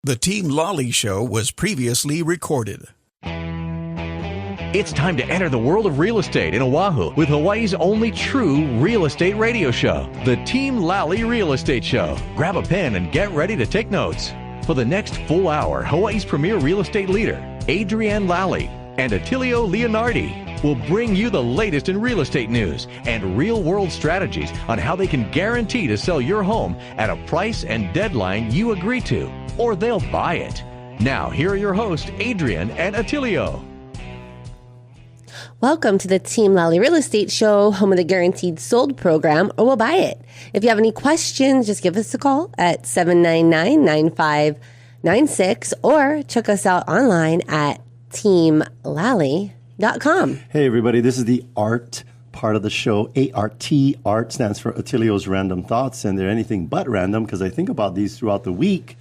The Team Lally Show was previously recorded. It's time to enter the world of real estate in Oahu with Hawaii's only true real estate radio show, the Team Lally Real Estate Show. Grab a pen and get ready to take notes. For the next full hour, Hawaii's premier real estate leader, Adrienne Lally, and Attilio Leonardi will bring you the latest in real estate news and real-world strategies on how they can guarantee to sell your home at a price and deadline you agree to, or they'll buy it. Now, here are your hosts, Adrienne and Attilio. Welcome to the Team Lally Real Estate Show, home of the Guaranteed Sold program, or we'll buy it. If you have any questions, just give us a call at 799-9596 or check us out online at teamlally.com. Hey, everybody, this is the art part of the show. ART, art stands for Attilio's Random Thoughts, and they're anything but random because I think about these throughout the week,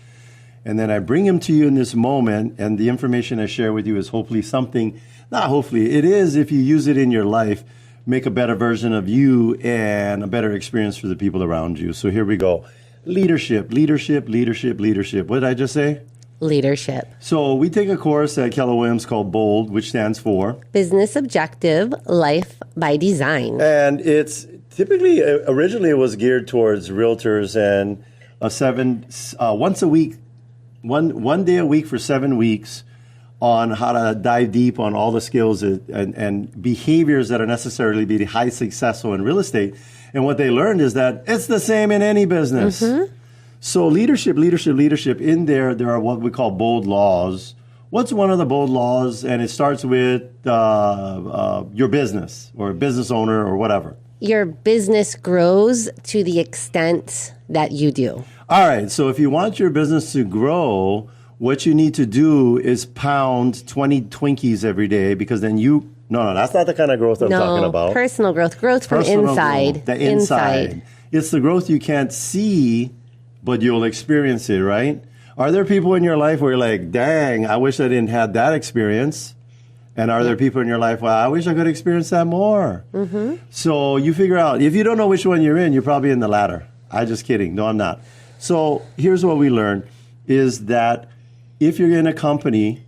and then I bring them to you in this moment, and the information I share with you is hopefully something, not hopefully, it is if you use it in your life, make a better version of you and a better experience for the people around you. So here we go. Leadership, leadership, leadership, leadership. What did I just say? Leadership. So we take a course at Keller Williams called BOLD, which stands for Business Objective Life by Design. And it's typically, originally it was geared towards realtors, and once a week, one day a week for 7 weeks on how to dive deep on all the skills and behaviors that are necessarily be high successful in real estate. And what they learned is that it's the same in any business. Mm-hmm. So leadership. In there are what we call bold laws. What's one of the bold laws? And it starts with your business or a business owner or whatever. Your business grows to the extent that you do. All right. So if you want your business to grow, what you need to do is pound 20 Twinkies every day, because then you... No, that's not the kind of growth I'm talking about. Personal growth from inside. Growth, the inside. It's the growth you can't see, but you'll experience it, right? Are there people in your life where you're like, dang, I wish I didn't have that experience? And are there people in your life, well, I wish I could experience that more? Mm-hmm. So you figure out, if you don't know which one you're in, you're probably in the latter. I'm just kidding. No, I'm not. So here's what we learned, is that if you're in a company,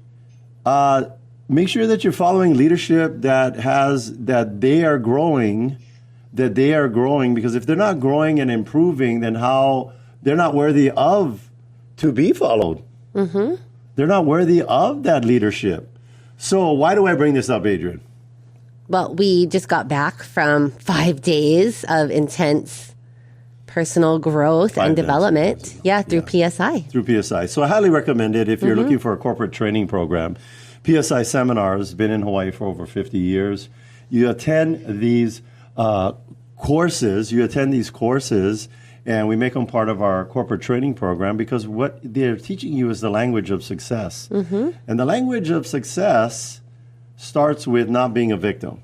make sure that you're following leadership that they are growing, because if they're not growing and improving, then they're not worthy of to be followed. Mm-hmm. They're not worthy of that leadership. So why do I bring this up, Adrienne? Well, we just got back from 5 days of intense personal growth and development. Through PSI. Through PSI. So I highly recommend it if you're looking for a corporate training program. PSI Seminars, been in Hawaii for over 50 years. You attend these courses, and we make them part of our corporate training program, because what they're teaching you is the language of success. Mm-hmm. And the language of success starts with not being a victim.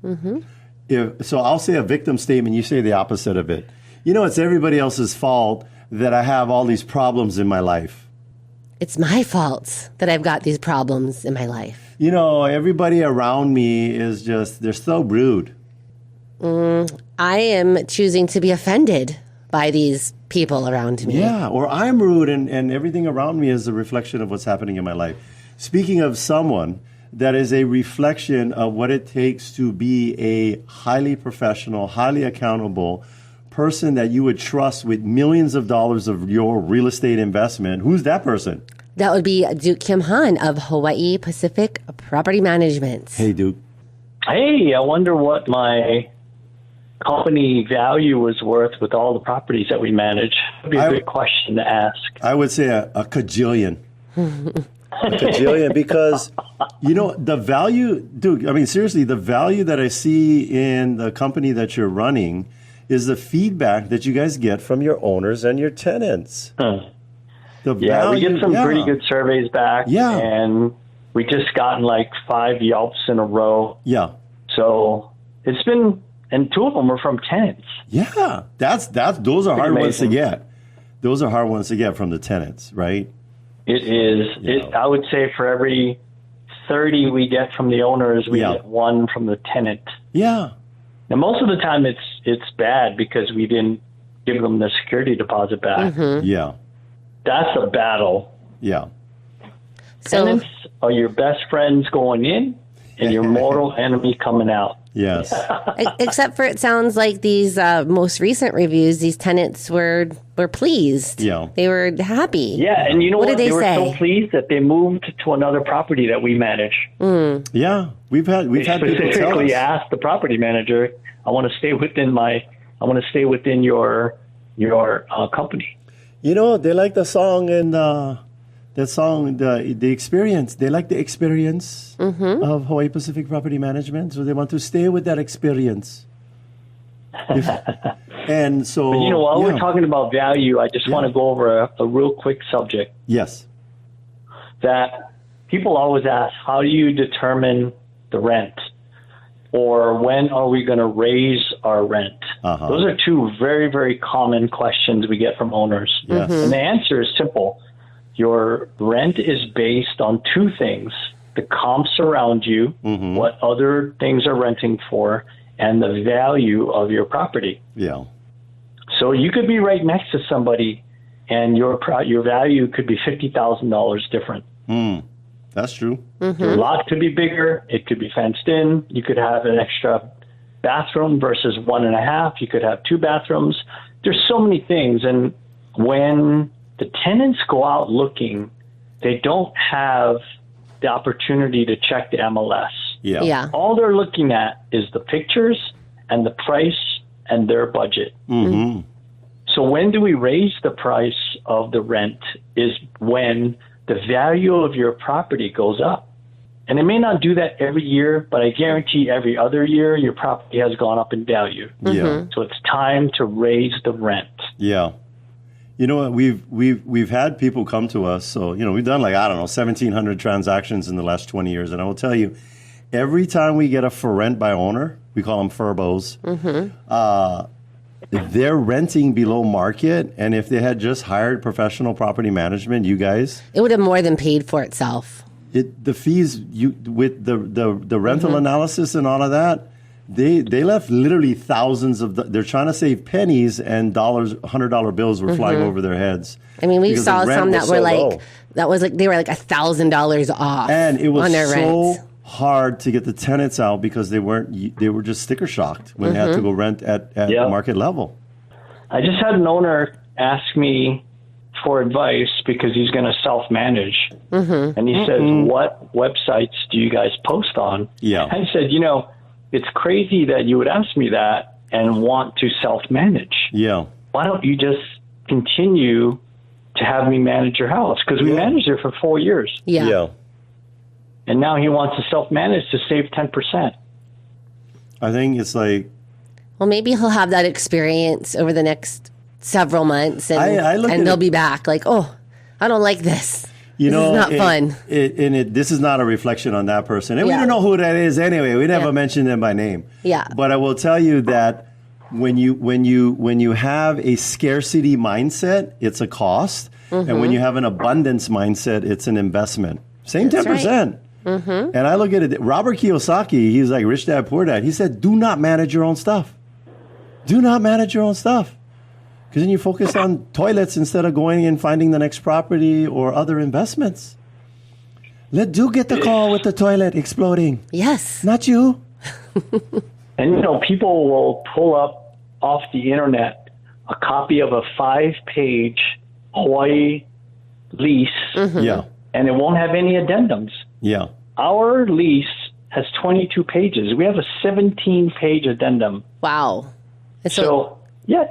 Mm-hmm. So I'll say a victim statement, you say the opposite of it. You know, it's everybody else's fault that I have all these problems in my life. It's my fault that I've got these problems in my life. You know, everybody around me is they're so rude. I am choosing to be offended by these people around me. Yeah, or I'm rude and everything around me is a reflection of what's happening in my life. Speaking of someone that is a reflection of what it takes to be a highly professional, highly accountable person that you would trust with millions of dollars of your real estate investment, who's that person? That would be Duke Kimhan of Hawaii Pacific Property Management. Hey, Duke. Hey, I wonder what my company value was worth with all the properties that we manage. That would be a good question to ask. I would say a cajillion. A cajillion, because, you know, the value, Duke, I mean, seriously, the value that I see in the company that you're running is the feedback that you guys get from your owners and your tenants. We get some pretty good surveys back. Yeah. And we just gotten like 5 Yelps in a row. Yeah. So it's been, and 2 of them are from tenants. Yeah. Those are hard ones to get. Those are hard ones to get from the tenants, right? It is. I would say for every 30 we get from the owners, we get 1 from the tenant. Yeah. Now, most of the time it's bad because we didn't give them the security deposit back. Mm-hmm. Yeah. That's a battle. Yeah. Tenants are your best friends going in and your mortal enemy coming out. Yes. Except for it sounds like these most recent reviews, these tenants were pleased. Yeah. They were happy. Yeah, and you know what? They were say? so pleased that they moved to another property that we manage. Yeah. We've had people tell us. Specifically asked the property manager, I want to stay within your company. You know, they like the song and the experience. They like the experience of Hawaii Pacific Property Management, so they want to stay with that experience. And so, but while we're talking about value, I just want to go over a real quick subject. Yes. That people always ask, how do you determine the rent? Or when are we going to raise our rent? Those are two very, very common questions we get from owners. Yes. And the answer is simple. Your rent is based on two things: the comps around you, what other things are renting for, and the value of your property. Yeah. So you could be right next to somebody, and your value could be $50,000 different. That's true. Your lot could be bigger. It could be fenced in. You could have an extra bathroom versus 1.5. You could have 2 bathrooms. There's so many things. And when the tenants go out looking, they don't have the opportunity to check the MLS. Yeah. All they're looking at is the pictures and the price and their budget. So when do we raise the price of the rent is when the value of your property goes up. And it may not do that every year, but I guarantee every other year your property has gone up in value. Yeah. So it's time to raise the rent. Yeah. You know what? We've had people come to us. So, we've done 1,700 transactions in the last 20 years. And I will tell you, every time we get a for rent by owner, we call them furbos, they're renting below market. And if they had just hired professional property management, you guys, it would have more than paid for itself. The fees, with the rental analysis and all of that, they left literally thousands of. They're trying to save pennies, and $100 bills were flying over their heads. I mean, we saw some that were they were like $1,000 off, and it was on their so rent. hard to get the tenants out because they were just sticker shocked when they had to go rent at market level. I just had an owner ask me for advice because he's going to self-manage. And he says, what websites do you guys post on? Yeah. I said, it's crazy that you would ask me that and want to self-manage. Yeah. Why don't you just continue to have me manage your house? Because we managed it for 4 years. Yeah. And now he wants to self-manage to save 10%. I think it's like... Well, maybe he'll have that experience over the next several months, and they'll be back like, oh, I don't like this. This is not fun. This is not a reflection on that person. And we don't know who that is anyway. We never mentioned them by name. Yeah. But I will tell you that when you have a scarcity mindset, it's a cost. And when you have an abundance mindset, it's an investment. Same 10%. Right. And I look at it. Robert Kiyosaki, he's like Rich Dad, Poor Dad. He said, do not manage your own stuff. Do not manage your own stuff. Because then you focus on toilets instead of going and finding the next property or other investments. Let Duke get the call with the toilet exploding. Yes. Not you. And, people will pull up off the internet a copy of a 5-page Hawaii lease. Yeah. And it won't have any addendums. Yeah. Our lease has 22 pages. We have a 17-page addendum. Wow. So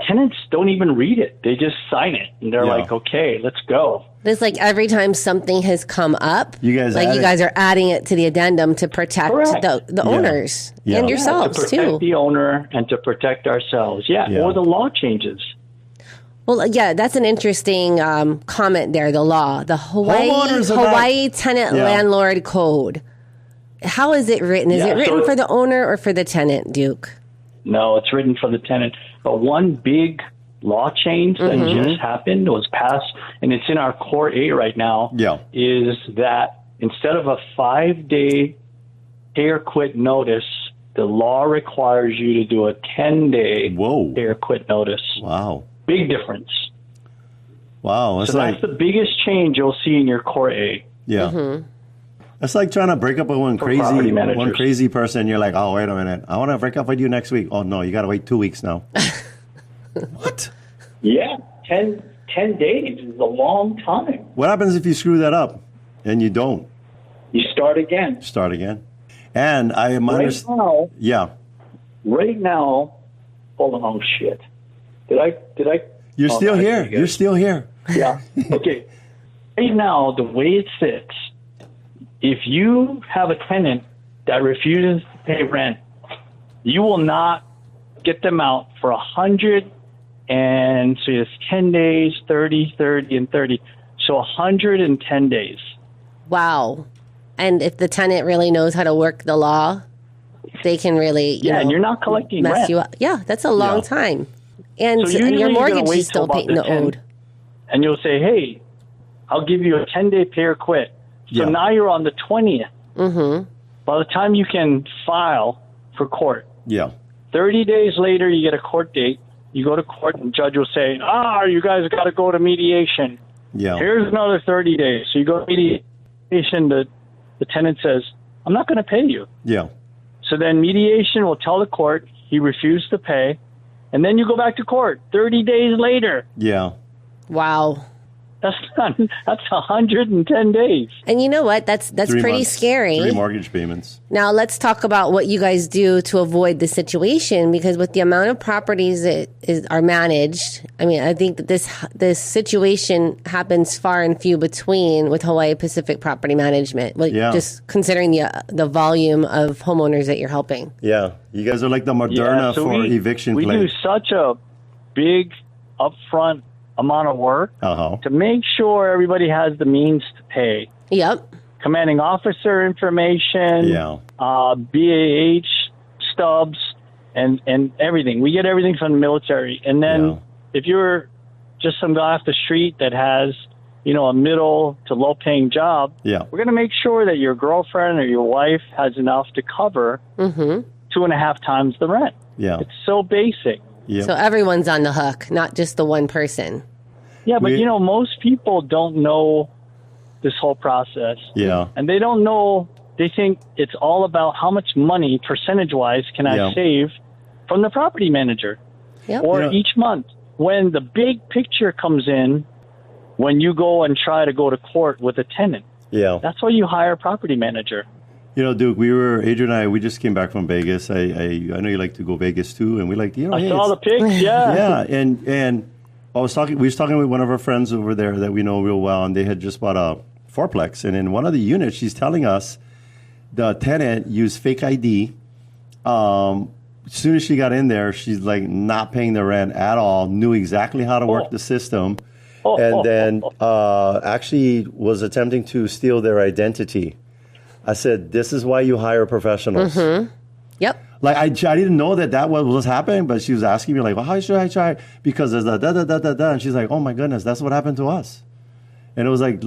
tenants don't even read it. They just sign it. And they're like, okay, let's go. It's like every time something has come up, you guys are adding it to the addendum to protect the owners and yourselves, to protect the owner and to protect ourselves. Or the law changes. Well, that's an interesting comment there, the law. The Hawaii Tenant Landlord Code. How is it written? Is it written for the owner or for the tenant, Duke? No, it's written for the tenant. But one big law change that just happened was passed, and it's in our Core 8 right now, is that instead of a 5-day pay or quit notice, the law requires you to do a 10-day pay or quit notice. Wow. Big difference. Wow. So that's the biggest change you'll see in your Core A. Yeah. Mm-hmm. It's like trying to break up with one crazy person. You're like, oh, wait a minute. I want to break up with you next week. Oh, no, you got to wait 2 weeks now. What? Yeah. 10 days is a long time. What happens if you screw that up and you don't? You start again. And I am now. Yeah. Right now, hold on. Oh, shit. Did I? You're still here. You're still here. Yeah. Okay. Right now, the way it sits, if you have a tenant that refuses to pay rent, you will not get them out for 100 and so it's 10 days, 30, 30, and 30. So 110 days. Wow. And if the tenant really knows how to work the law, they can really, you know, and you're not collecting mess rent. you up. Yeah, that's a long time. And, so and your mortgage is still paying the owed. And you'll say, hey, I'll give you a 10-day pay or quit. So now you're on the 20th. Mm-hmm. By the time you can file for court, 30 days later, you get a court date. You go to court, and the judge will say, you guys got to go to mediation. Yeah. Here's another 30 days. So you go to mediation. The tenant says, I'm not going to pay you. Yeah. So then mediation will tell the court he refused to pay. And then you go back to court 30 days later. Yeah. Wow. That's 110 days. And you know what? That's pretty months, scary. 3 mortgage payments. Now let's talk about what you guys do to avoid the situation, because with the amount of properties that are managed, I mean, I think that this situation happens far and few between with Hawaii Pacific Property Management. Like just considering the volume of homeowners that you're helping. Yeah, you guys are like the Moderna for eviction. We do such a big upfront amount of work to make sure everybody has the means to pay. Yep. Commanding officer information, BAH stubs, and everything. We get everything from the military. And then if you're just some guy off the street that has, a middle to low paying job, we're going to make sure that your girlfriend or your wife has enough to cover 2.5 times the rent. Yeah. It's so basic. Yep. So everyone's on the hook, not just the one person. Yeah, but most people don't know this whole process. Yeah. And they don't know, they think it's all about how much money, percentage-wise, can I save from the property manager or each month. When the big picture comes in, when you go and try to go to court with a tenant, that's why you hire a property manager. Duke, Adrian and I, we just came back from Vegas. I know you like to go Vegas too, and we like, I saw the pics, yeah. And we was talking with one of our friends over there that we know real well, and they had just bought a fourplex, and in one of the units, she's telling us the tenant used fake ID. As soon as she got in there, she's like not paying the rent at all, knew exactly how to work the system, and then actually was attempting to steal their identity. I said, this is why you hire professionals. Mm-hmm. Yep. Like, I didn't know that was happening, but she was asking me, like, well, how should I try? Because there's da-da-da-da-da. And she's like, oh, my goodness, that's what happened to us. And it was like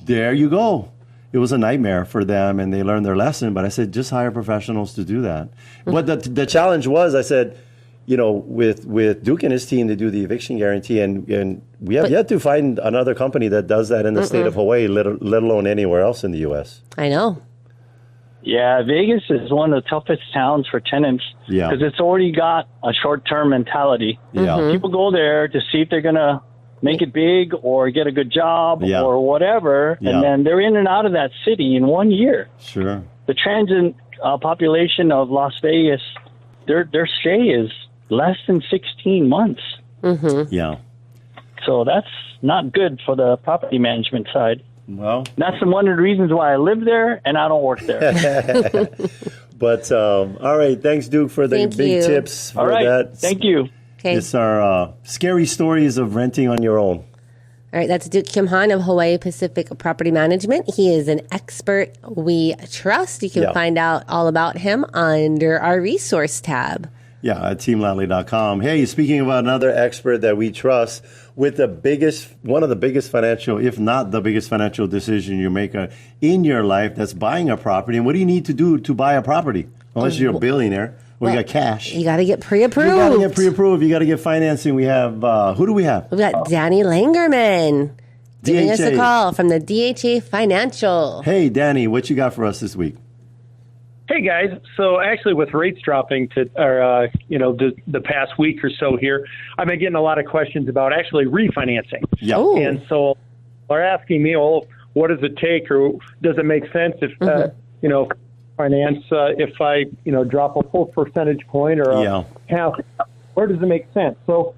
there you go. It was a nightmare for them, and they learned their lesson. But I said, just hire professionals to do that. Mm-hmm. But the challenge was, I said, with Duke and his team, they do the eviction guarantee, and we have yet to find another company that does that in the state of Hawaii, let alone anywhere else in the U.S. I know. Yeah, Vegas is one of the toughest towns for tenants because it's already got a short-term mentality. Yeah. People go there to see if they're going to make it big or get a good job or whatever, and then they're in and out of that city in 1 year. Sure. The transient population of Las Vegas, their stay is less than 16 months. Mm-hmm. Yeah. So that's not good for the property management side. Well, that's one of the reasons why I live there and I don't work there. But all right, thanks, Duke, for the big tips. All right, that. Thank you. Okay. It's our scary stories of renting on your own. All right, that's Duke Kimhan of Hawaii Pacific Property Management. He is an expert we trust. You can find out all about him under our resource tab. Yeah, at teamlally.com. Hey, speaking of another expert that we trust, with one of the biggest financial, if not the biggest financial decision you make in your life, that's buying a property. And what do you need to do to buy a property? Unless you're a billionaire. We got cash. You got to get pre-approved. You got to get pre-approved. You got to get financing. We have, who do we have? We've got Danny Langerman giving us a call from the DHA Financial. Hey, Danny, what you got for us this week? Hey, guys. So actually with rates dropping the past week or so here, I've been getting a lot of questions about actually refinancing. Yeah. Ooh. And so they're asking me, what does it take, or does it make sense if, finance, if I, drop a full percentage point or a half, where does it make sense? So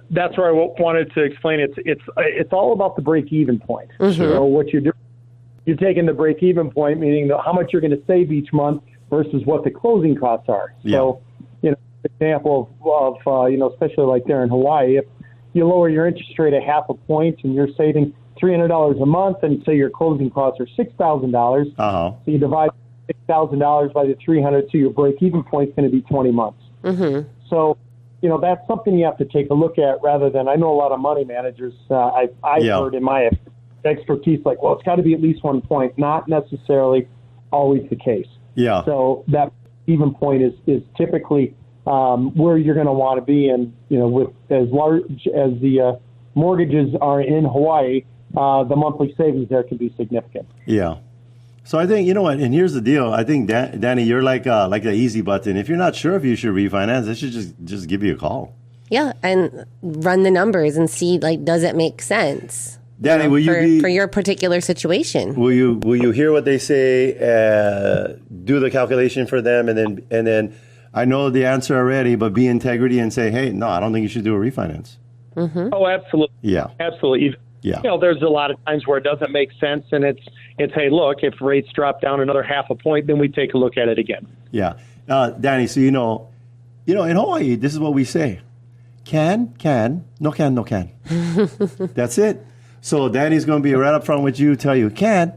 that's where I wanted to explain it's all about the break-even point. Mm-hmm. So what you're doing, you're taking the break-even point, meaning how much you're going to save each month versus what the closing costs are. Yeah. So, example of especially like there in Hawaii, if you lower your interest rate a half a point and you're saving $300 a month, and say your closing costs are $6,000, so you divide $6,000 by the 300, so your break-even point is going to be 20 months. Mm-hmm. So, that's something you have to take a look at rather than, I know a lot of money managers, I've heard in my expertise, like, well, it's got to be at least 1 point. Not necessarily always the case. Yeah. So that even point is typically where you're going to want to be. And, with as large as the mortgages are in Hawaii, the monthly savings there can be significant. Yeah. So I think, and here's the deal. I think, Danny, you're like the easy button. If you're not sure if you should refinance, they should just give you a call. Yeah, and run the numbers and see, does it make sense? Danny, will you for your particular situation? Will you hear what they say? Do the calculation for them, and then I know the answer already, but be integrity and say, hey, no, I don't think you should do a refinance. Mm-hmm. Oh, absolutely. Yeah, absolutely. Yeah. There's a lot of times where it doesn't make sense, and it's hey, look, if rates drop down another half a point, then we take a look at it again. Yeah, Danny. So in Hawaii, this is what we say: can, no can, no can. That's it. So Danny's going to be right up front with you, tell you can,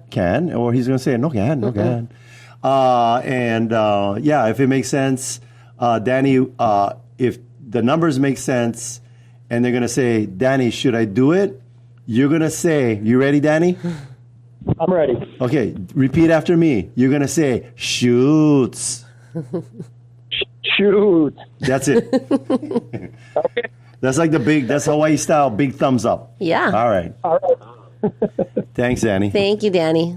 or he's going to say no can, no can. If it makes sense, Danny, if the numbers make sense, and they're going to say, Danny, should I do it? You're going to say, you ready, Danny? I'm ready. Okay, repeat after me. You're going to say, shoots. Shoot. That's it. Okay. That's that's Hawaii style, big thumbs up. Yeah. All right. Thanks, Danny. Thank you, Danny.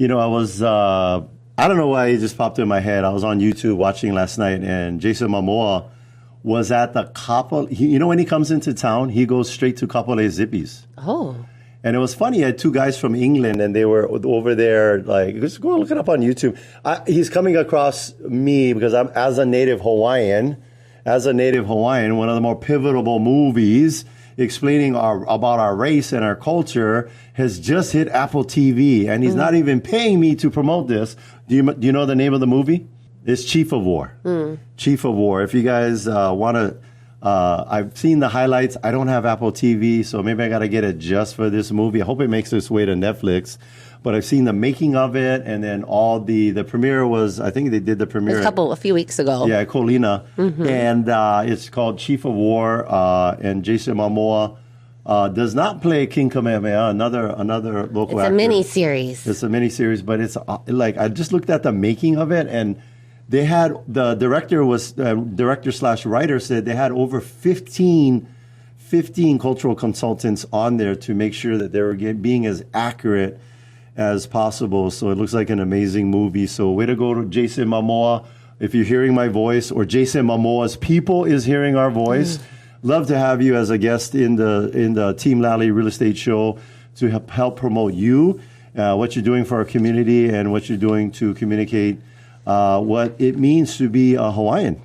I was, I don't know why it just popped in my head. I was on YouTube watching last night, and Jason Momoa was at the Kapolei. When he comes into town, he goes straight to Kapolei Zippies. Oh. And it was funny. I had two guys from England, and they were over there. Just go look it up on YouTube. He's coming across me because I'm, as a native Hawaiian, one of the more pivotal movies explaining about our race and our culture has just hit Apple TV, and he's not even paying me to promote this. Do you know the name of the movie? It's Chief of War. Chief of War. If you guys want to, I've seen the highlights. I don't have Apple TV, so maybe I got to get it just for this movie. I hope it makes its way to Netflix. But I've seen the making of it, and then all the premiere was, I think they did the premiere a few weeks ago. Yeah, Colina. And it's called Chief of War, and Jason Momoa does not play King Kamehameha, another local actor. It's a mini-series. It's a mini-series, but it's I just looked at the making of it, and they had, the director/writer said they had over 15 cultural consultants on there to make sure that they were being as accurate as possible. So it looks like an amazing movie. So way to go to Jason Momoa. If you're hearing my voice, or Jason Momoa's people is hearing our voice, love to have you as a guest in the Team Lally Real Estate Show to help promote you, what you're doing for our community, and what you're doing to communicate what it means to be a Hawaiian,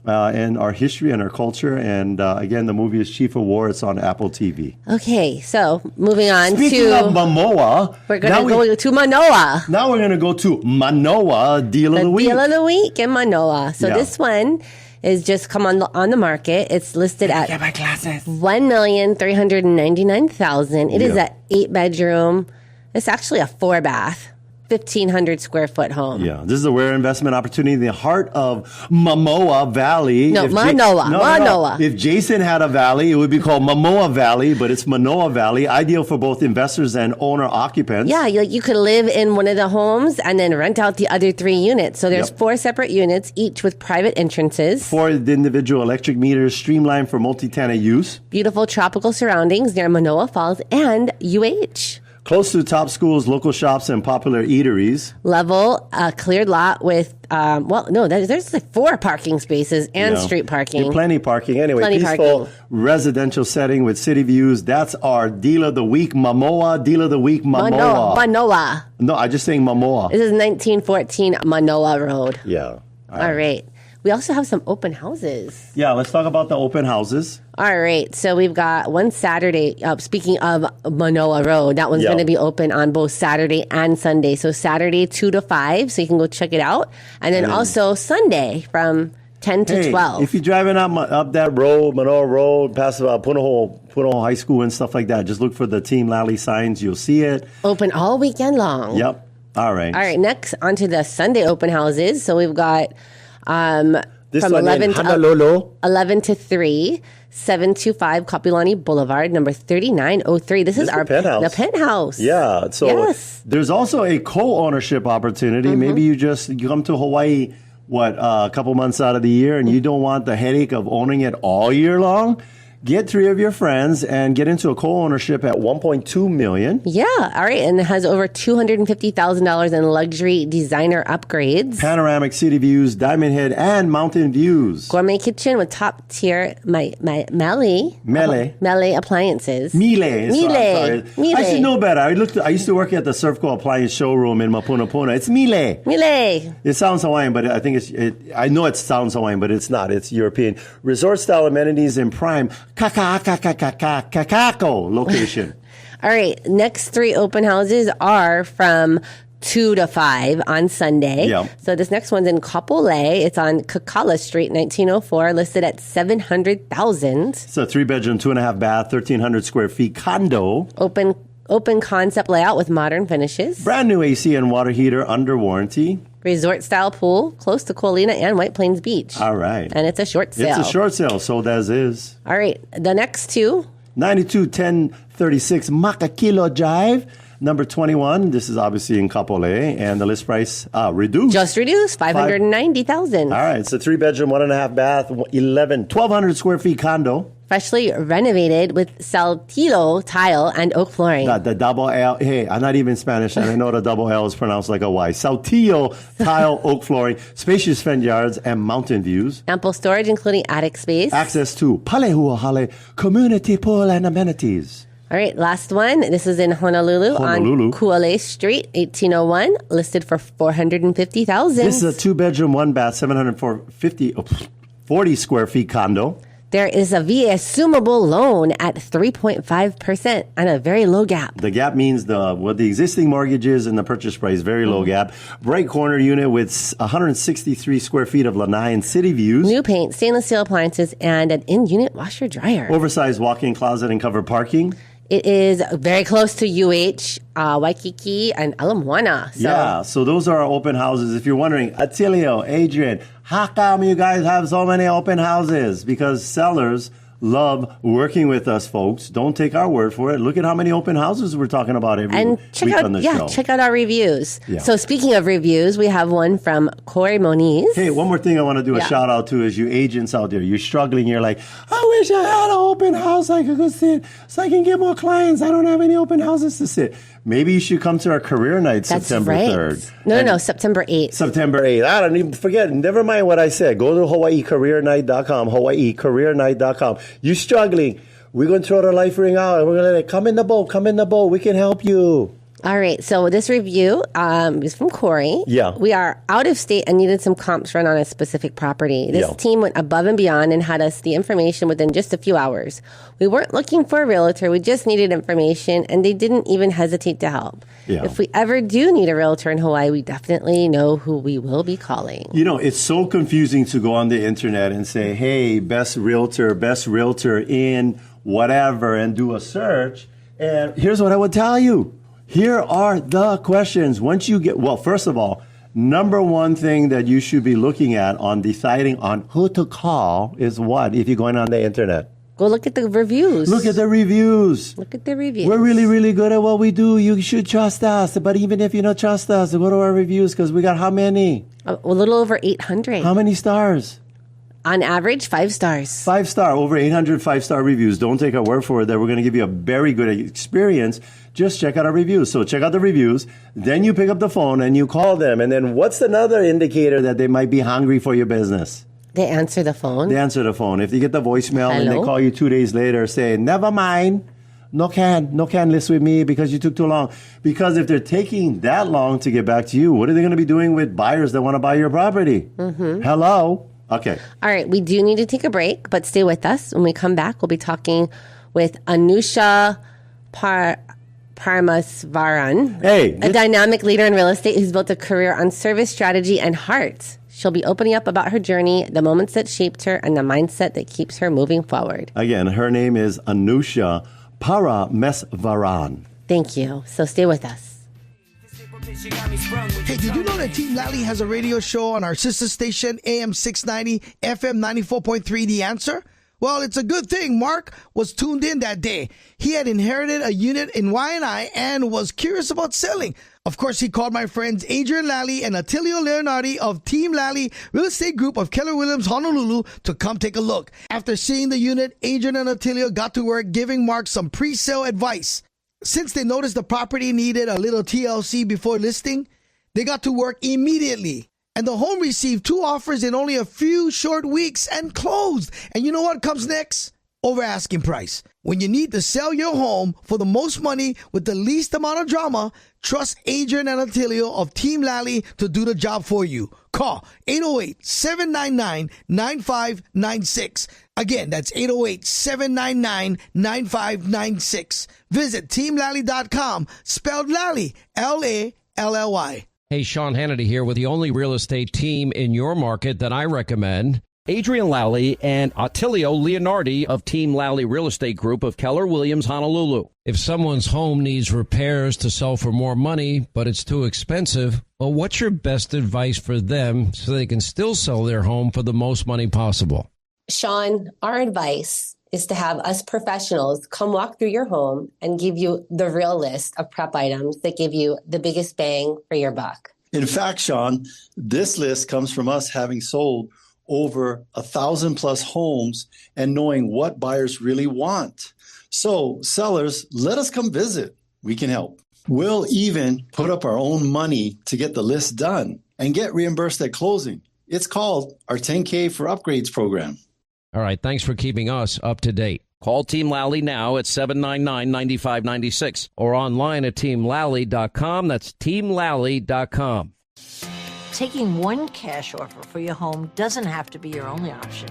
and our history and our culture. And again, the movie is Chief of War. It's on Apple TV. Okay, so moving on Speaking of Momoa, we're going to go to Manoa. Now we're going to go to Manoa Deal of the Week. Deal of the Week in Manoa. So this one is just come on the market. It's listed at $1,399,000. It is an 8-bedroom. It's actually a 4-bath. 1,500 square foot home. Yeah, this is a rare investment opportunity in the heart of Manoa Valley. Manoa. If Jason had a valley, it would be called Manoa Valley, but it's Manoa Valley, ideal for both investors and owner occupants. Yeah, you could live in one of the homes and then rent out the other 3 units. So there's 4 separate units, each with private entrances. 4 individual electric meters, streamlined for multi-tenant use. Beautiful tropical surroundings near Manoa Falls and UH. Close to top schools, local shops, and popular eateries. Level, cleared lot with, there's like 4 parking spaces and street parking. Yeah, plenty parking. Anyway, peaceful residential setting with city views. That's our Deal of the Week, Manoa. Deal of the Week, Manoa. Manoa. No, I'm just saying Manoa. This is 1914 Manoa Road. Yeah. All right. We also have some open houses. Yeah, let's talk about the open houses. All right. So we've got one Saturday. Speaking of Manoa Road, that one's going to be open on both Saturday and Sunday. So Saturday 2 to 5, so you can go check it out. And then also Sunday from 10 to 12. If you're driving up that road, Manoa Road, past Punahou High School and stuff like that, just look for the Team Lally signs. You'll see it. Open all weekend long. Yep. All right. All right. Next, onto the Sunday open houses. So we've got... from 11 to 3, 725 Kapilani Boulevard, number 3903. This is our penthouse. The penthouse. Yeah. So there's also a co-ownership opportunity. Mm-hmm. Maybe you come to Hawaii, a couple months out of the year, and you don't want the headache of owning it all year long. Get 3 of your friends and get into a co-ownership at $1.2 million. Yeah, all right. And it has over $250,000 in luxury designer upgrades. Panoramic city views, diamond head, and mountain views. Gourmet kitchen with top-tier Mele appliances. Mele. I should know better. I used to work at the Surfco Appliance Showroom in Mapunapuna. It's Mele. It sounds Hawaiian, but I think I know it sounds Hawaiian, but it's not. It's European. Resort-style amenities in prime Kakako location. All right. Next 3 open houses are from 2 to 5 on Sunday. Yeah. So this next one's in Kapolei. It's on Kakala Street, 1904, listed at $700,000. It's a 3-bedroom, 2.5 bath, 1,300 square feet condo. Open concept layout with modern finishes. Brand new AC and water heater under warranty. Resort style pool close to Kolina and White Plains Beach. All right. And it's a short sale. It's a short sale, sold as is. All right. The next 2. 921036 Makakilo Drive, number 21. This is obviously in Kapolei, and the list price reduced. Just reduced, $590,000. All right. It's a 3-bedroom, 1.5 bath, 1,200 square feet condo. Freshly renovated with Saltillo tile and oak flooring. The double L. Hey, I'm not even Spanish, and I know the double L is pronounced like a Y. Saltillo tile, oak flooring, spacious front yards, and mountain views. Ample storage, including attic space. Access to Palehuahale community pool and amenities. All right, last one. This is in Honolulu. On Kualei Street, 1801, listed for $450,000. This is a 2-bedroom, 1 bath, 40 square feet condo. There is a VA assumable loan at 3.5% and a very low gap. The gap means what the existing mortgage is and the purchase price, very low gap. Bright corner unit with 163 square feet of lanai and city views. New paint, stainless steel appliances, and an in-unit washer dryer. Oversized walk-in closet and covered parking. It is very close to UH, Waikiki, and Ala Moana. So those are our open houses. If you're wondering, Atilio, Adrian, how come you guys have so many open houses? Because sellers love working with us, folks. Don't take our word for it. Look at how many open houses we're talking about every week on the show. Check out our reviews. Yeah. So speaking of reviews, we have one from Corey Moniz. Hey, one more thing I want to do a shout out to is you agents out there. You're struggling. You're like, I wish I had an open house I could go sit so I can get more clients. I don't have any open houses to sit. Maybe you should come to our career night September 3rd. No, September 8th. September 8th. I don't even forget. Never mind what I said. Go to HawaiiCareerNight.com, HawaiiCareerNight.com. You're struggling. We're going to throw the life ring out and we're going to let come in the boat. We can help you. All right. So this review is from Corey. Yeah. We are out of state and needed some comps run on a specific property. This team went above and beyond and had us the information within just a few hours. We weren't looking for a realtor. We just needed information, and they didn't even hesitate to help. Yeah. If we ever do need a realtor in Hawaii, we definitely know who we will be calling. You know, it's so confusing to go on the internet and say, hey, best realtor in whatever, and do a search. And here's what I would tell you. Here are the questions. Once you get, well, first of all, number one thing that you should be looking at on deciding on who to call is what if you're going on the internet? Go look at the reviews. Look at the reviews. Look at the reviews. We're really, really good at what we do. You should trust us. But even if you don't trust us, go to our reviews because we got how many? A little over 800. How many stars? On average, 5 stars. 5-star, over 800 5-star reviews. Don't take our word for it that we're going to give you a very good experience. Just check out our reviews. So check out the reviews. Then you pick up the phone and you call them. And then what's another indicator that they might be hungry for your business? They answer the phone. They answer the phone. If you get the voicemail and they call you 2 days later saying, never mind, no can list with me because you took too long. Because if they're taking that long to get back to you, what are they going to be doing with buyers that want to buy your property? Mm-hmm. Hello? Okay. All right. We do need to take a break, but stay with us. When we come back, we'll be talking with Anusha Paramesvaran, a dynamic leader in real estate who's built a career on service, strategy, and heart. She'll be opening up about her journey, the moments that shaped her, and the mindset that keeps her moving forward. Again, her name is Anusha Paramesvaran. Thank you. So stay with us. Hey, did you know that Team Lally has a radio show on our sister station, AM 690, FM 94.3, The Answer? Well, it's a good thing Mark was tuned in that day. He had inherited a unit in Y&I and was curious about selling. Of course, he called my friends Adrian Lally and Attilio Leonardi of Team Lally Real Estate Group of Keller Williams Honolulu to come take a look. After seeing the unit, Adrian and Attilio got to work giving Mark some pre-sale advice. Since they noticed the property needed a little TLC before listing, they got to work immediately. And the home received 2 offers in only a few short weeks and closed. And you know what comes next? Over asking price. When you need to sell your home for the most money with the least amount of drama, trust Adrian and Attilio of Team Lally to do the job for you. Call 808-799-9596. Again, that's 808-799-9596. Visit teamlally.com, spelled Lally, Lally. Hey, Sean Hannity here with the only real estate team in your market that I recommend. Adrian Lally and Attilio Leonardi of Team Lally Real Estate Group of Keller Williams Honolulu. If someone's home needs repairs to sell for more money, but it's too expensive, well, what's your best advice for them so they can still sell their home for the most money possible? Sean, our advice is to have us professionals come walk through your home and give you the real list of prep items that give you the biggest bang for your buck. In fact, Sean, this list comes from us having sold over 1,000+ homes and knowing what buyers really want. So sellers, let us come visit. We can help. We'll even put up our own money to get the list done and get reimbursed at closing. It's called our 10K for Upgrades program. All right, thanks for keeping us up to date. Call Team Lally now at 799-9596 or online at teamlally.com. That's teamlally.com. Taking one cash offer for your home doesn't have to be your only option.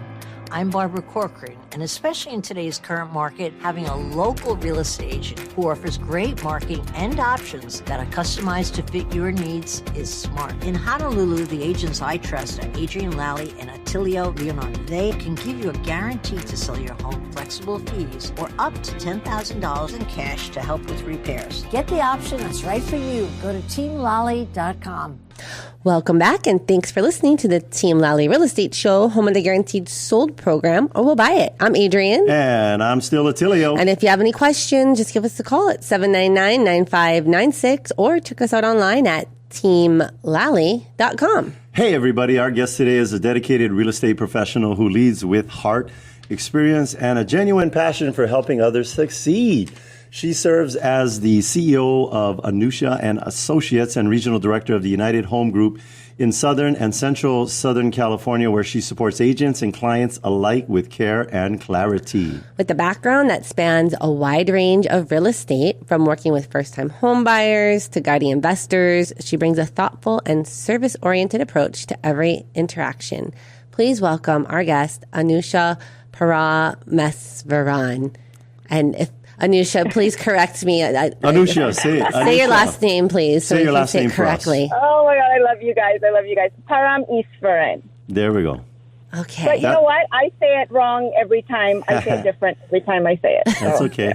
I'm Barbara Corcoran, and especially in today's current market, having a local real estate agent who offers great marketing and options that are customized to fit your needs is smart. In Honolulu, the agents I trust are Adrian Lally and Attilio Leonardi. They can give you a guarantee to sell your home, flexible fees, or up to $10,000 in cash to help with repairs. Get the option that's right for you. Go to teamlally.com. Welcome back, and thanks for listening to the Team Lally Real Estate Show, home of the Guaranteed Sold program, or we'll buy it. I'm Adrian. And I'm still Attilio. And if you have any questions, just give us a call at 799-9596 or check us out online at teamlally.com. Hey, everybody. Our guest today is a dedicated real estate professional who leads with heart, experience, and a genuine passion for helping others succeed. She serves as the CEO of Anusha and Associates and Regional Director of the United Home Group in Southern and Central Southern California, where she supports agents and clients alike with care and clarity. With a background that spans a wide range of real estate, from working with first-time home buyers to guiding investors, she brings a thoughtful and service-oriented approach to every interaction. Please welcome our guest, Anusha Paramesvaran. And if Anusha, please correct me. Anusha, say it. Say your last name, please, so say your you can last say name it correctly. Oh, my God, I love you guys. Paramesvaran. There we go. Okay. But you know what? I say it wrong every time. I say it different every time I say it. So. That's okay.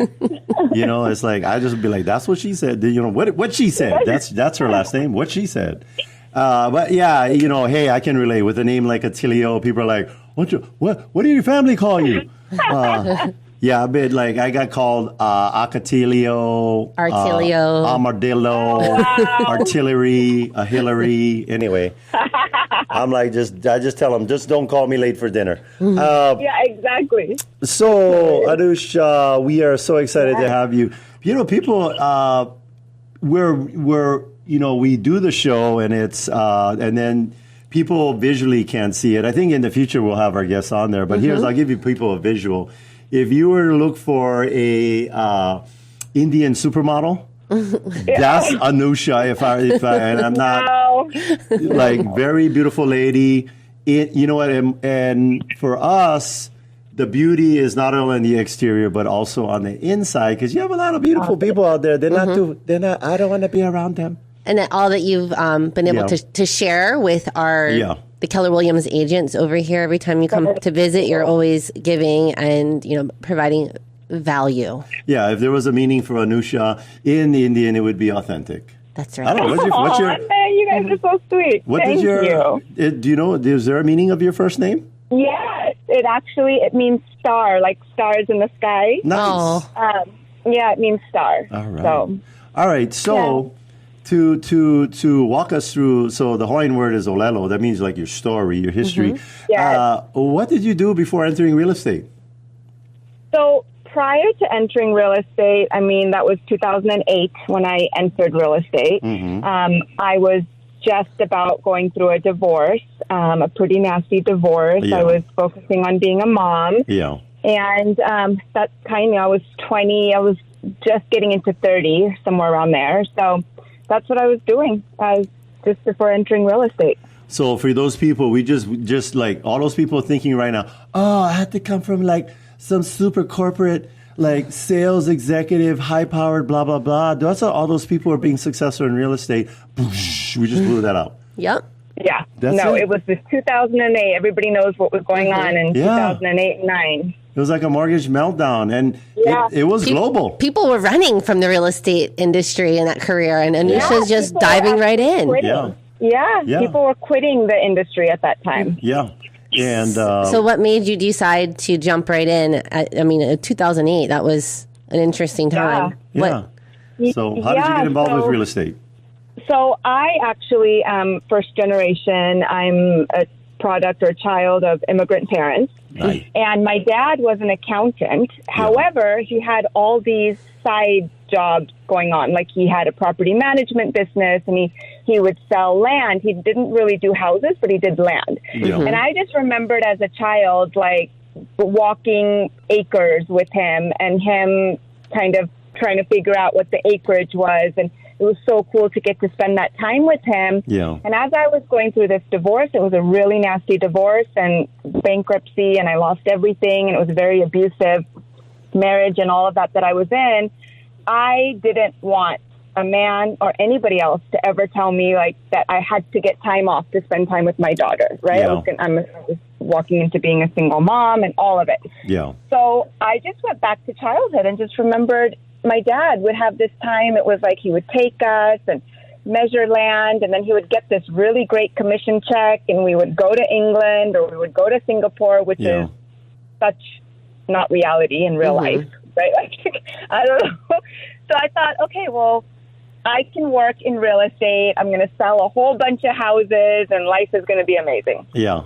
It's like, I just be like, that's what she said. What she said. That's her last name. What she said. But yeah, hey, I can relate with a name like Attilio. People are like, what do your family call you? Yeah, a bit like I got called Acatilio, Armadillo, Artillery, Hillary. Anyway, I'm like, I just tell them, just don't call me late for dinner. Yeah, exactly. So, Anusha, we are so excited to have you. People, we do the show and it's, and then people visually can't see it. I think in the future we'll have our guests on there, but I'll give you people a visual. If you were to look for a Indian supermodel, that's Anusha. If I and I'm not like very beautiful lady. You know what? And for us, the beauty is not only on the exterior but also on the inside, because you have a lot of beautiful people out there. They're not. I don't want to be around them. And all that you've been able to share with the Keller Williams agents over here. Every time you come to visit, you're always giving and providing value. Yeah, if there was a meaning for Anusha in the Indian, it would be authentic. That's right. I don't know. What's your? You guys are so sweet. Thank you. Do you know? Is there a meaning of your first name? Yeah, it means star, like stars in the sky. Nice. Yeah, it means star. All right. So. To walk us through, so the Hawaiian word is olelo. That means like your story, your history. Yes. What did you do before entering real estate? So prior to entering real estate, that was 2008 when I entered real estate. I was just about going through a divorce, a pretty nasty divorce. I was focusing on being a mom. Yeah. And that I was 20. I was just getting into 30, somewhere around there. So that's what I was doing just before entering real estate. So for those people, we just like all those people thinking right now, I had to come from like some super corporate, like sales executive, high powered, blah, blah, blah. That's how all those people are being successful in real estate. We just blew that out. Yep. Yeah. It was this 2008. Everybody knows what was going on in 2008 and 9. It was like a mortgage meltdown, and it was global. People were running from the real estate industry in that career, and Anusha's just diving right in. Yeah, people were quitting the industry at that time. Yeah. And so what made you decide to jump right in? 2008, that was an interesting time. Yeah. So how did you get involved with real estate? So I actually, first generation, I'm a product or child of immigrant parents. Nice. And my dad was an accountant. However, he had all these side jobs going on. Like he had a property management business and he would sell land. He didn't really do houses, but he did land. Yeah. And I just remembered as a child, like walking acres with him and him kind of trying to figure out what the acreage was. And it was so cool to get to spend that time with him. Yeah. And as I was going through this divorce, it was a really nasty divorce and bankruptcy, and I lost everything, and it was a very abusive marriage and all of that I was in. I didn't want a man or anybody else to ever tell me like that I had to get time off to spend time with my daughter, right? Yeah. I was walking into being a single mom and all of it. Yeah. So I just went back to childhood and just remembered my dad would have this time. It was like he would take us and measure land, and then he would get this really great commission check, and we would go to England or we would go to Singapore, which is such not reality in real life, right? Like, I don't know. So I thought, okay, well, I can work in real estate. I'm going to sell a whole bunch of houses, and life is going to be amazing. Yeah.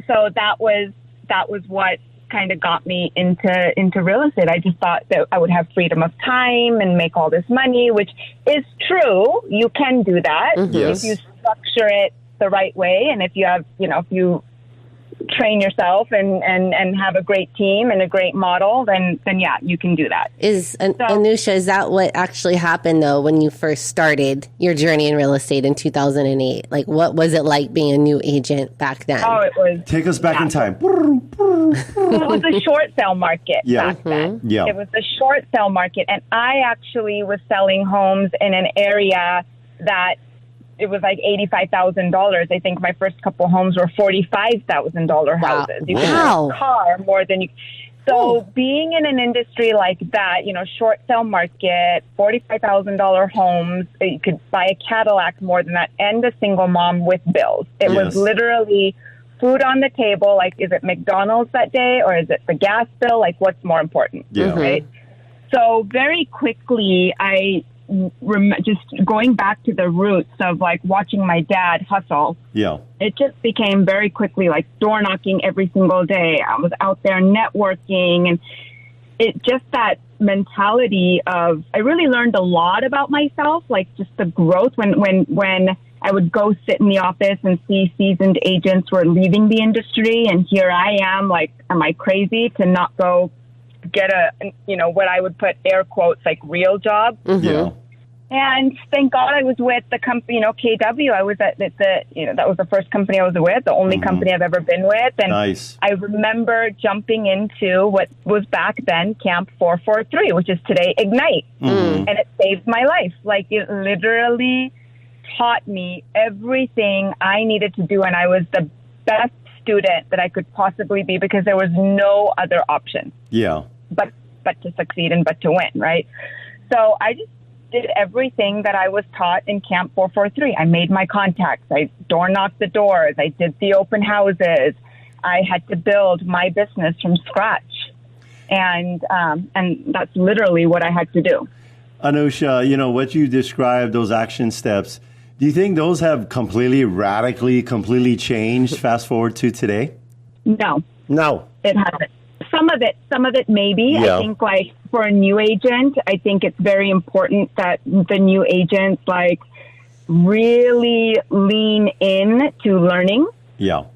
So that was what kind of got me into real estate. I just thought that I would have freedom of time and make all this money, which is true. You can do that if you structure it the right way, and if you have, if you train yourself and have a great team and a great model, then yeah, you can do that. Anusha, is that what actually happened though when you first started your journey in real estate in 2008? Like, what was it like being a new agent back then? Oh, it was. Take us back in time. It was a short sale market back then. Yeah. It was a short sale market, and I actually was selling homes in an area that it was like $85,000. I think my first couple homes were $45,000 houses. You could buy a car more than you. So being in an industry like that, you know, short sale market, $45,000 homes, you could buy a Cadillac more than that, and a single mom with bills. It was literally food on the table. Like, is it McDonald's that day, or is it the gas bill? Like, what's more important? Right? So very quickly, just going back to the roots of like watching my dad hustle. It just became very quickly like door knocking every single day. I was out there networking, and it just that mentality of, I really learned a lot about myself, like just the growth when I would go sit in the office and see seasoned agents were leaving the industry, and here I am, like, am I crazy to not go get a, you know, what I would put air quotes, like real job. And thank God I was with the company, you know, KW. I was at that was the first company I was with, the only company I've ever been with. And I remember jumping into what was back then Camp 443, which is today Ignite. And it saved my life. Like, it literally taught me everything I needed to do. And I was the best student that I could possibly be, because there was no other option. But to succeed and but to win, right? So I just did everything that I was taught in Camp 443. I made my contacts. I door knocked the doors. I did the open houses. I had to build my business from scratch. And that's literally what I had to do. Anusha, you know, what you described, those action steps, do you think those have completely changed fast forward to today? No. It hasn't. Some of it maybe. I think, like, for a new agent, I think it's very important that the new agents, like, really lean in to learning.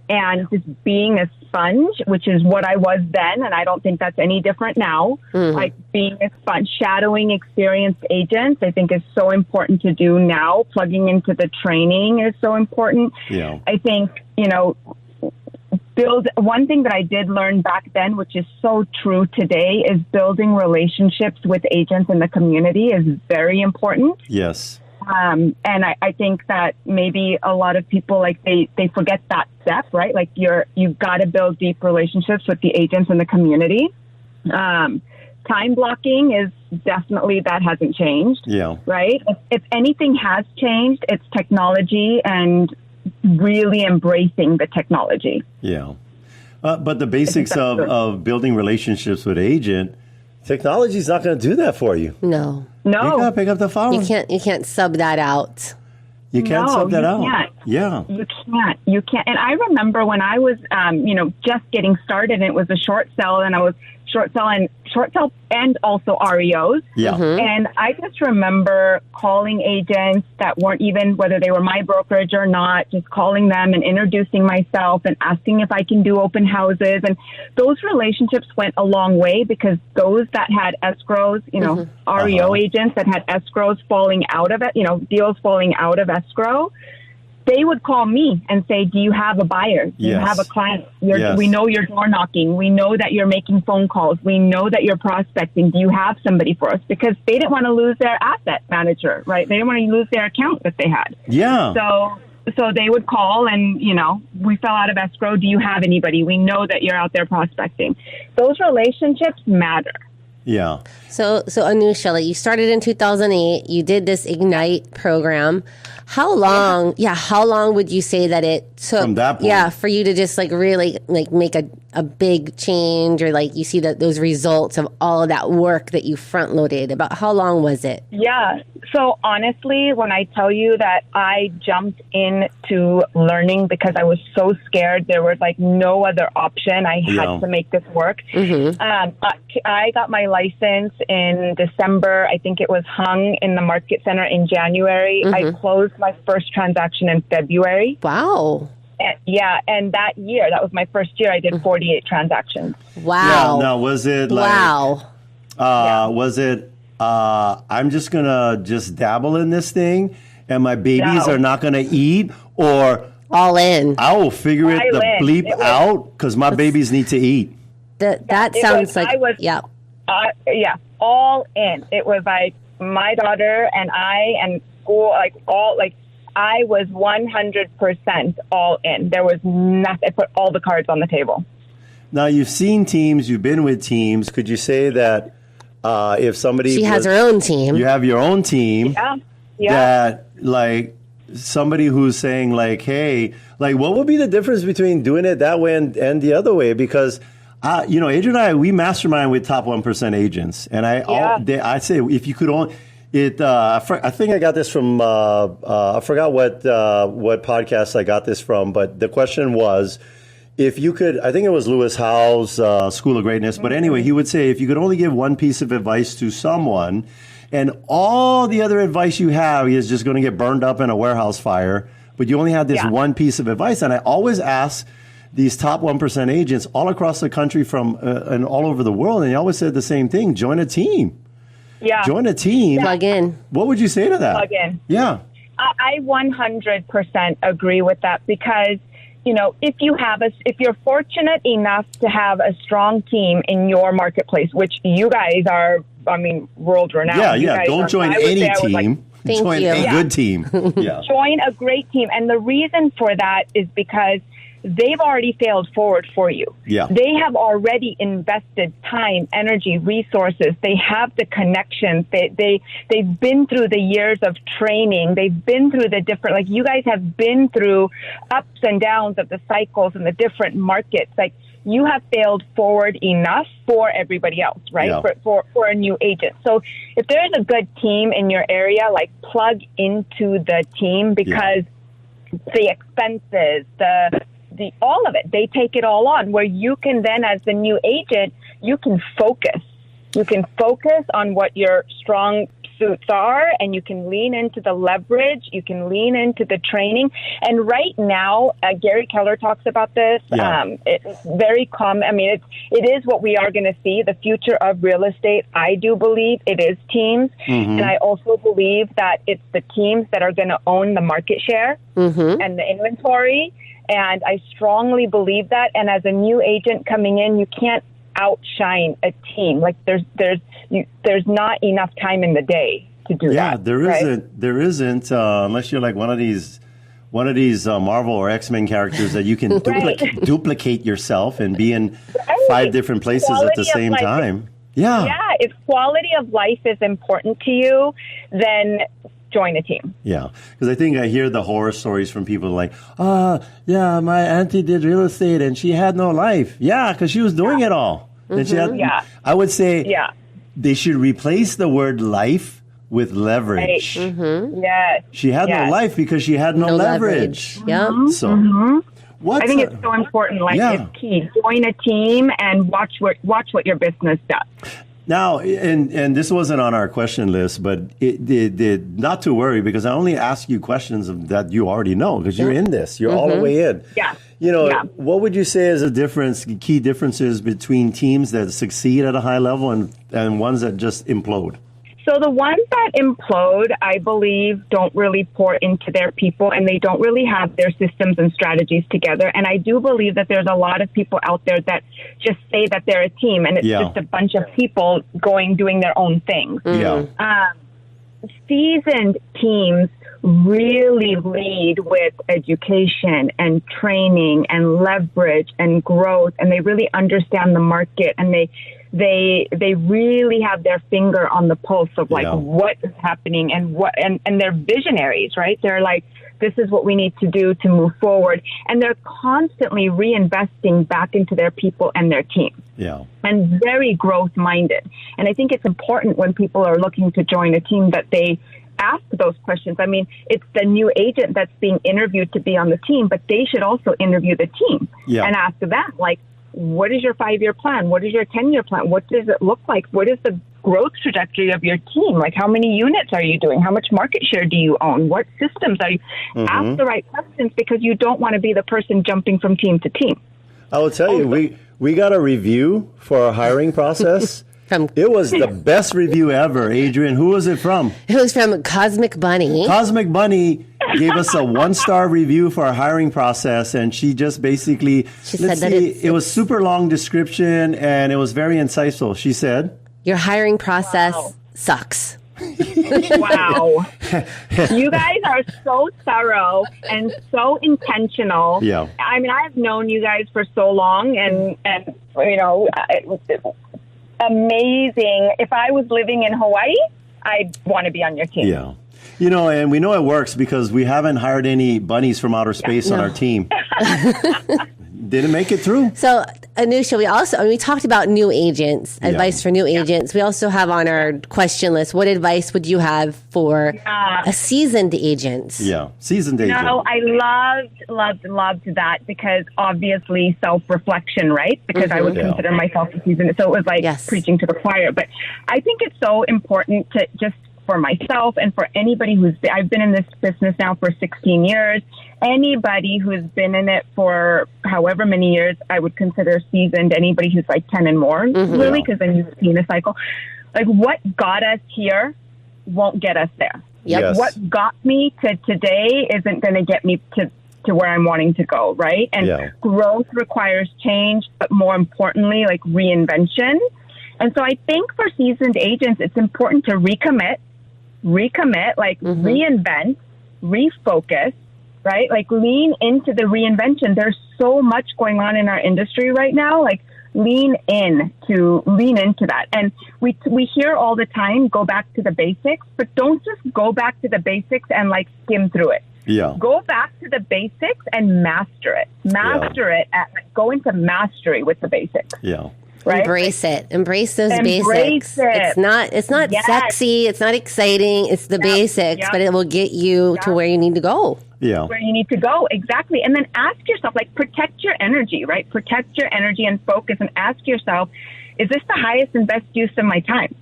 And just being a sponge, which is what I was then, and I don't think that's any different now. Like, being a sponge, shadowing experienced agents, I think is so important to do now. Plugging into the training is so important. I think, you know, one thing that I did learn back then, which is so true today, is building relationships with agents in the community is very important. And I think that maybe a lot of people, like, they forget that step, right? Like, you've got to build deep relationships with the agents in the community. Time blocking is definitely, that hasn't changed. Right? If anything has changed, it's technology and really embracing the technology. But the basics of building relationships with agent, technology is not going to do that for you. No. You got to pick up the phone. You can't sub that out. You can't sub that out. You can't. And I remember when I was, just getting started, and it was a short sell, and I was short sell and also REOs. And I just remember calling agents that weren't even, whether they were my brokerage or not, just calling them and introducing myself and asking if I can do open houses. And those relationships went a long way, because those that had escrows, REO agents that had escrows falling out of it, deals falling out of escrow, they would call me and say, do you have a buyer? Do you have a client? We know you're door knocking. We know that you're making phone calls. We know that you're prospecting. Do you have somebody for us? Because they didn't want to lose their asset manager, right? They didn't want to lose their account that they had. So they would call and, we fell out of escrow. Do you have anybody? We know that you're out there prospecting. Those relationships matter. So Anusha, like, you started in 2008. You did this Ignite program. How long would you say that it took from that point? For you to just, like, really, like, make a big change, or, like, you see those results of all of that work that you front loaded? About how long was it? So honestly, when I tell you that I jumped into learning because I was so scared, there was, like, no other option. I had to make this work. I got my license in December. I think it was hung in the market center in January. I closed my first transaction in February. Wow. And that year, that was my first year, I did 48 transactions. Wow. Now, was it like, was it, I'm just going to dabble in this thing and my babies are not going to eat, or all in? I will figure the bleep out because my babies need to eat. That sounds like, all in. It was like my daughter and I and school, like, all, like, I was 100% all in. There was nothing. I put all the cards on the table. Now, you've seen teams, you've been with teams. Could you say that if somebody... She has her own team. You have your own team. Yeah. That, like, somebody who's saying, like, hey, like, what would be the difference between doing it that way and the other way? Because, Adrian and I, we mastermind with top 1% agents. And I say, if you could only... I think I got this from, I forgot what podcast I got this from, but the question was, if you could, I think it was Lewis Howes' School of Greatness, but anyway, he would say, if you could only give one piece of advice to someone, and all the other advice you have is just going to get burned up in a warehouse fire, but you only have this one piece of advice. And I always ask these top 1% agents all across the country and all over the world, and they always said the same thing: join a team. Yeah. Join a team. Plug in. What would you say to that? Plug in. Yeah. I 100% agree with that, because if you're fortunate enough to have a strong team in your marketplace, which you guys are, world renowned. Yeah. Don't join any team. Join a good team. Yeah. Join a great team. And the reason for that is because they've already failed forward for you. Yeah. They have already invested time, energy, resources. They have the connections. They've been through the years of training. They've been through the different, like, you guys have been through ups and downs of the cycles and the different markets. Like, you have failed forward enough for everybody else, right? Yeah. For a new agent. So if there's a good team in your area, like, plug into the team, because the expenses, the all of it, they take it all on, where you can then, as the new agent, you can focus. You can focus on what your strong suits are, and you can lean into the leverage. You can lean into the training. And right now, Gary Keller talks about this. Yeah. It's very common. It is what we are going to see. The future of real estate, I do believe it is teams. Mm-hmm. And I also believe that it's the teams that are going to own the market share and the inventory. And I strongly believe that. And as a new agent coming in, you can't outshine a team. Like, there's not enough time in the day to do that. Yeah, there isn't unless you're like one of these Marvel or X-Men characters that you can duplicate yourself and be in 5 different places at the same time. Yeah, if quality of life is important to you, then join a team. Yeah, because I think I hear the horror stories from people like, my auntie did real estate and she had no life. Yeah, because she was doing it all. And she had, I would say they should replace the word life with leverage. Right. Mm-hmm. Yes. She had no life because she had no leverage. Yeah. So, I think it's so important. Like, it's key. Join a team and watch what your business does. Now, and this wasn't on our question list, but it not to worry, because I only ask you questions that you already know, because you're in this. You're all the way in. Yeah. What would you say is key differences between teams that succeed at a high level and ones that just implode? So the ones that implode, I believe, don't really pour into their people, and they don't really have their systems and strategies together. And I do believe that there's a lot of people out there that just say that they're a team, and it's just a bunch of people doing their own things. Yeah. Seasoned teams really lead with education and training and leverage and growth, and they really understand the market, and they really have their finger on the pulse of what is happening, and they're visionaries, right? They're like, this is what we need to do to move forward. And they're constantly reinvesting back into their people and their team. Yeah. And very growth minded. And I think it's important when people are looking to join a team that they ask those questions. I mean, it's the new agent that's being interviewed to be on the team, but they should also interview the team and ask them, like, what is your 5-year plan? What is your 10-year plan? What does it look like? What is the growth trajectory of your team? Like, how many units are you doing? How much market share do you own? What systems are you? Ask the right questions, because you don't want to be the person jumping from team to team. I will tell you, we got a review for our hiring process. It was the best review ever. Adrian, who was it from? It was from Cosmic Bunny. Cosmic Bunny gave us a 1-star review for our hiring process, and she just basically, it was super long description, and it was very insightful. She said, your hiring process sucks. Wow. You guys are so thorough and so intentional. Yeah. I mean, I've known you guys for so long and you know, amazing. If I was living in Hawaii, I'd want to be on your team. Yeah. You know, and we know it works because we haven't hired any bunnies from outer space on our team. Didn't make it through. So, Anusha, we talked about new agents, advice for new agents. We also have on our question list, what advice would you have for a seasoned agent? Yeah, seasoned agent. No, I loved that because obviously self-reflection, right? Because I would consider myself a seasoned. So it was like preaching to the choir. But I think it's so important to just for myself and for anybody I've been in this business now for 16 years. Anybody who's been in it for however many years, I would consider seasoned. Anybody who's like 10 and more, really, because then you've seen a cycle. Like what got us here won't get us there. Yep. Yes. What got me to today isn't going to get me to where I'm wanting to go, right? And growth requires change, but more importantly, like reinvention. And so I think for seasoned agents, it's important to recommit, like reinvent, refocus, right? Like lean into the reinvention. There's so much going on in our industry right now. Like lean into that. And we hear all the time, go back to the basics, but don't just go back to the basics and like skim through it. Yeah. Go back to the basics and master it. Go into mastery with the basics. Yeah. Right? Embrace it. Embrace those basics. It's not sexy. It's not exciting. It's the basics, but it will get you to where you need to go. Yeah. Where you need to go. Exactly. And then ask yourself, like, protect your energy, right? Protect your energy and focus and ask yourself, is this the highest and best use of my time?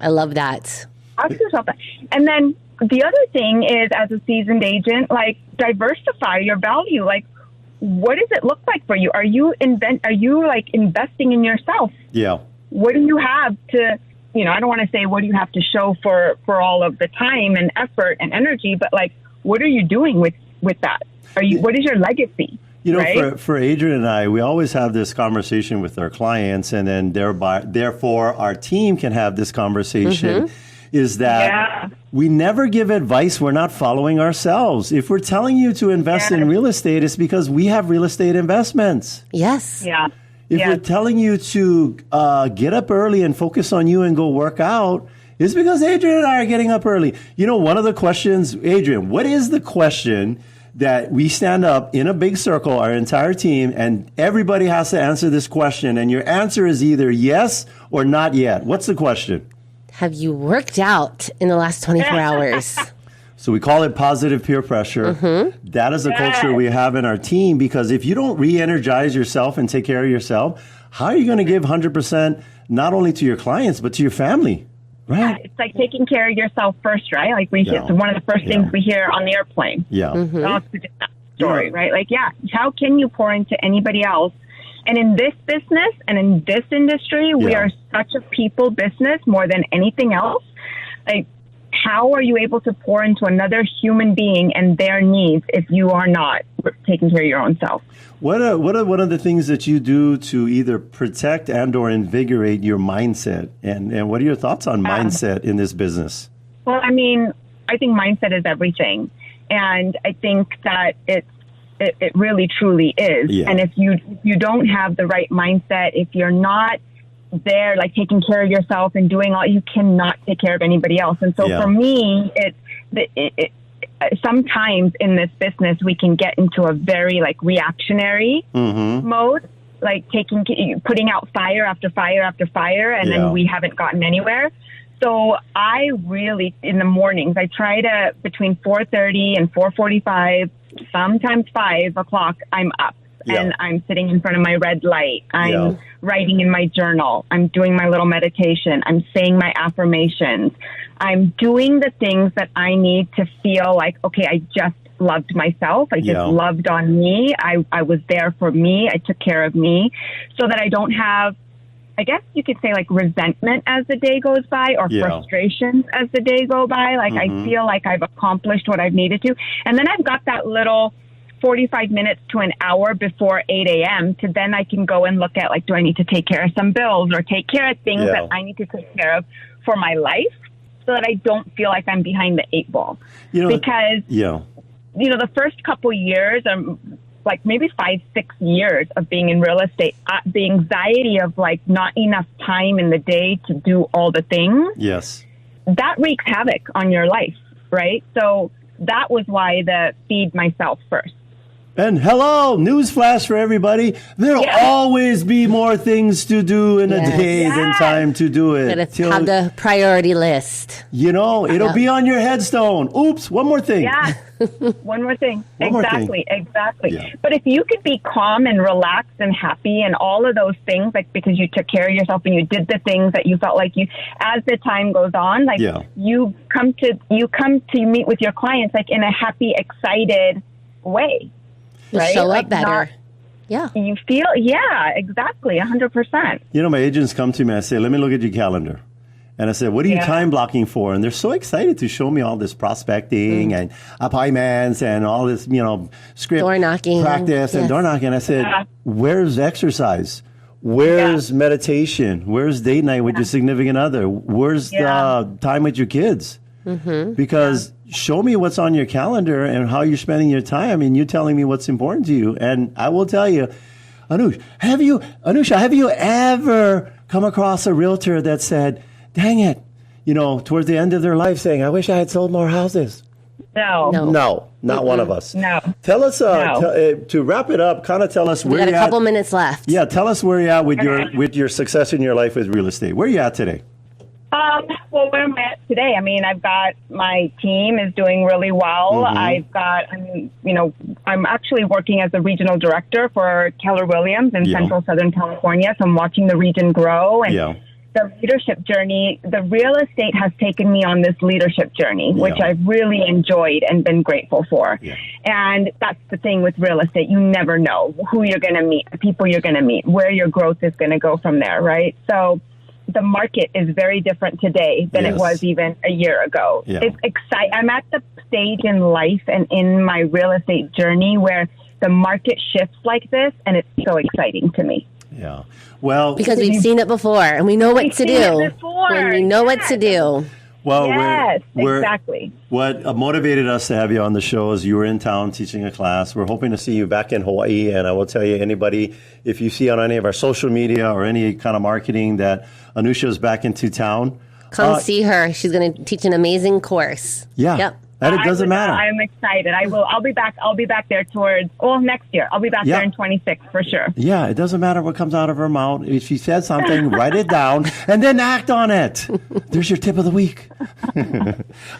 I love that. Ask yourself that. And then the other thing is, as a seasoned agent, like, diversify your value. Like, what does it look like for you? Are you like investing in yourself? Yeah. What do you have to, I don't want to say what do you have to show for all of the time and effort and energy, but like, what are you doing with that? What is your legacy? Right? For Adrian and I, we always have this conversation with our clients, and then therefore our team can have this conversation. Is that we never give advice we're not following ourselves. If we're telling you to invest in real estate, it's because we have real estate investments. Yes. Yeah. If we're telling you to get up early and focus on you and go work out, it's because Adrian and I are getting up early. One of the questions, Adrian, what is the question that we stand up in a big circle, our entire team, and everybody has to answer this question, and your answer is either yes or not yet? What's the question? Have you worked out in the last 24 hours? So we call it positive peer pressure. That is the culture we have in our team, because if you don't re-energize yourself and take care of yourself, how are you going to give 100% not only to your clients, but to your family? Right? Yeah, it's like taking care of yourself first, right? Like it's one of the first things we hear on the airplane. Story, right? Like, how can you pour into anybody else? And in this business and in this industry, we are such a people business more than anything else. Like, how are you able to pour into another human being and their needs if you are not taking care of your own self? What are one of the things that you do to either protect and or invigorate your mindset? And what are your thoughts on mindset in this business? Well, I mean, I think mindset is everything. And I think that it really, truly is. Yeah. And if you don't have the right mindset, if you're not there, like taking care of yourself and doing all, you cannot take care of anybody else. And so for me, sometimes in this business, we can get into a very like reactionary mode, like putting out fire after fire after fire, and then we haven't gotten anywhere. So I really, in the mornings, I try to, between 4:30 and 4:45, sometimes 5 o'clock, I'm up and I'm sitting in front of my red light. I'm writing in my journal. I'm doing my little meditation. I'm saying my affirmations. I'm doing the things that I need to feel like, okay, I just loved myself. I just loved on me. I was there for me. I took care of me so that I don't have, I guess you could say, like resentment as the day goes by, or frustration as the day go by. Like I feel like I've accomplished what I've needed to. And then I've got that little 45 minutes to an hour before 8 a.m. to then I can go and look at, like, do I need to take care of some bills or take care of things that I need to take care of for my life so that I don't feel like I'm behind the 8 ball. Because, the first couple years, like maybe 5-6 years of being in real estate, the anxiety of like not enough time in the day to do all the things. Yes. That wreaks havoc on your life, right? So that was why the feed myself first. And hello, newsflash for everybody. There'll always be more things to do in a day than time to do it. Gotta have the priority list. It'll be on your headstone. Oops, one more thing. Yeah, one more thing. Exactly. Yeah. But if you could be calm and relaxed and happy and all of those things, like because you took care of yourself and you did the things that you felt like you, as the time goes on, like you come to meet with your clients like in a happy, excited way. Right? Show up better. You feel, exactly, 100%. My agents come to me and I say, let me look at your calendar. And I said, what are you time blocking for? And they're so excited to show me all this prospecting and appointments and all this, script door knocking practice and door knocking. I said, where's exercise? Where's meditation? Where's date night with your significant other? Where's the time with your kids? Because show me what's on your calendar and how you're spending your time, and you telling me what's important to you. And I will tell you, Anusha, have you ever come across a realtor that said, dang it, towards the end of their life saying, I wish I had sold more houses? No, not one of us. No. Tell us, to wrap it up, kind of tell us where you're at. We got a couple minutes left. Yeah, tell us where you're at with your success in your life with real estate. Where are you at today? Well, where am I at today? I mean, I've got my team is doing really well. I'm actually working as a regional director for Keller Williams in Central Southern California. So I'm watching the region grow and the leadership journey. The real estate has taken me on this leadership journey, which I've really enjoyed and been grateful for. Yeah. And that's the thing with real estate. You never know who you're going to meet, the people you're going to meet, where your growth is going to go from there, right? So the market is very different today than it was even a year ago. Yeah. It's exciting. I'm at the stage in life and in my real estate journey where the market shifts like this, and it's so exciting to me. Yeah. Well, because we've seen it before and we know what to do. When we know what to do. Well, exactly. What motivated us to have you on the show is you were in town teaching a class. We're hoping to see you back in Hawaii. And I will tell you, anybody, if you see on any of our social media or any kind of marketing that Anusha is back into town, come see her. She's going to teach an amazing course. Yeah. Yep. And it doesn't matter. I'm excited. I'll be back. I'll be back there next year. I'll be back there in 26 for sure. Yeah, it doesn't matter what comes out of her mouth. If she says something, write it down and then act on it. There's your tip of the week. All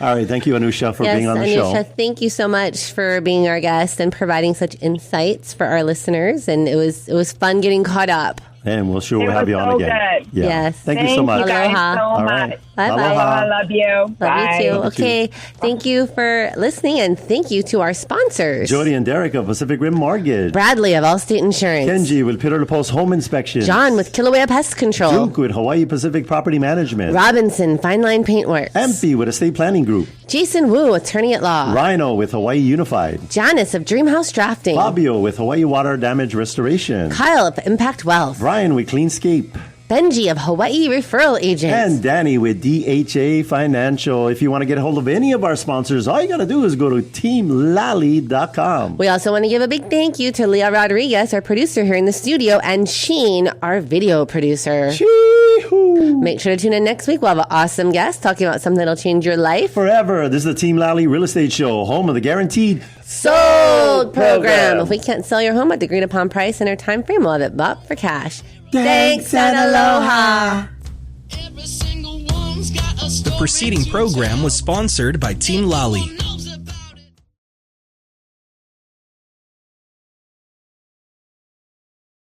right. Thank you, Anusha, for being on the show. Thank you so much for being our guest and providing such insights for our listeners. And it was fun getting caught up. And we'll have you on again. Good. Yeah. Yes. Thank you so much. You guys so All much. right. Bye-bye. I love you. Love Bye. you too. Okay. Thank you for listening, and thank you to our sponsors. Jody and Derek of Pacific Rim Mortgage. Bradley of Allstate Insurance. Kenji with Peter Post Home Inspections. John with Kilauea Pest Control. Duke with Hawaii Pacific Property Management. Robinson Fine Line Paintworks. MP with Estate Planning Group. Jason Wu, Attorney at Law. Rhino with Hawaii Unified. Janice of Dreamhouse Drafting. Fabio with Hawaii Water Damage Restoration. Kyle of Impact Wealth. Brian with Cleanscape. Benji of Hawaii Referral Agents. And Danny with DHA Financial. If you want to get a hold of any of our sponsors, all you got to do is go to teamlally.com. We also want to give a big thank you to Leah Rodriguez, our producer here in the studio, and Sheen, our video producer. Shee-hoo. Make sure to tune in next week. We'll have an awesome guest talking about something that'll change your life forever. This is the Team Lally Real Estate Show, home of the Guaranteed Sold program. If we can't sell your home at the agreed upon price in our time frame, we'll have it bought for cash. Thanks and aloha. The preceding program was sponsored by Team Lally.